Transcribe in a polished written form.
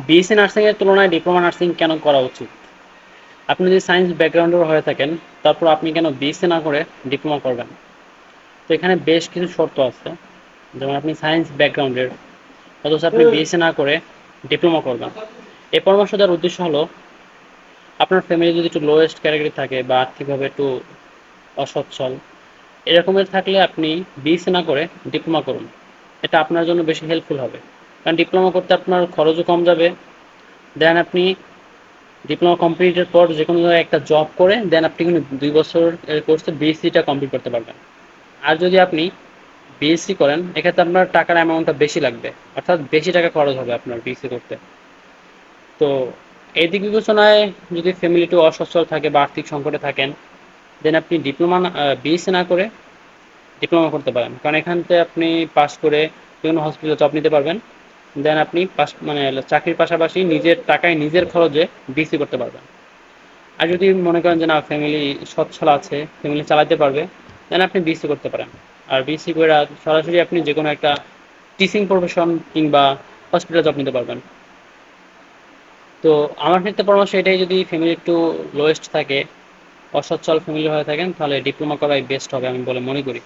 BSc nursing এর তুলনায় diploma nursing কেন করা উচিত? আপনি যদি সায়েন্স ব্যাকগ্রাউন্ডের হয়ে থাকেন, তারপর আপনি কেন বিএসসি না করে ডিপ্লোমা করবেন? তো এখানে বেশ কিছু শর্ত আছে। যেমন আপনি সায়েন্স ব্যাকগ্রাউন্ডের, অথচ আপনি বিএসসি না করে ডিপ্লোমা করবেন। এই পরামর্শ দেওয়ার উদ্দেশ্য হলো, আপনার ফ্যামিলি যদি একটু লোয়েস্ট ক্যাটাগরি থাকে বা আর্থিকভাবে একটু অসচ্ছল, এরকমের থাকলে আপনি বিএসসি না করে ডিপ্লোমা করুন। এটা আপনার জন্য বেশি হেল্পফুল হবে। কারণ ডিপ্লোমা করতে আপনার খরচও কম যাবে। দেন আপনি ডিপ্লোমা কমপ্লিটের পর যে কোনো জায়গায় একটা জব করে দেন আপনি কিন্তু 2 বছর কোর্সে বিএসসিটা কমপ্লিট করতে পারবেন। আর যদি আপনি বিএসসি করেন, এক্ষেত্রে আপনার টাকার অ্যামাউন্টটা বেশি লাগবে, অর্থাৎ বেশি টাকা খরচ হবে আপনার বিএসসি করতে। তো এই দিক বিবেচনায়, যদি ফ্যামিলি একটু অসচ্ছল থাকে বা আর্থিক সংকটে থাকেন, দেন আপনি বিএসসি না করে ডিপ্লোমা করতে পারেন। কারণ এখান থেকে আপনি পাস করে বিভিন্ন হসপিটালে জব নিতে পারবেন। দেন আপনি পাস মানে চাকরির পাশাপাশি নিজের টাকায় নিজের খরচে বিএসসি করতে পারবেন। আর যদি মনে করেন যে না, ফ্যামিলি সচ্ছল আছে, ফ্যামিলি চালাতে পারবে, দেন আপনি বিএসসি করতে পারেন। আর বিএসসি করে সরাসরি আপনি যে কোনো একটা টিচিং প্রফেশন কিংবা হসপিটাল জব নিতে পারবেন। তো আমার ক্ষেত্রে পরামর্শ এটাই, যদি ফ্যামিলি একটু লোয়েস্ট থাকে, অসচ্ছল ফ্যামিলি হয়ে থাকেন, তাহলে ডিপ্লোমা করাই বেস্ট হবে আমি বলে মনে করি।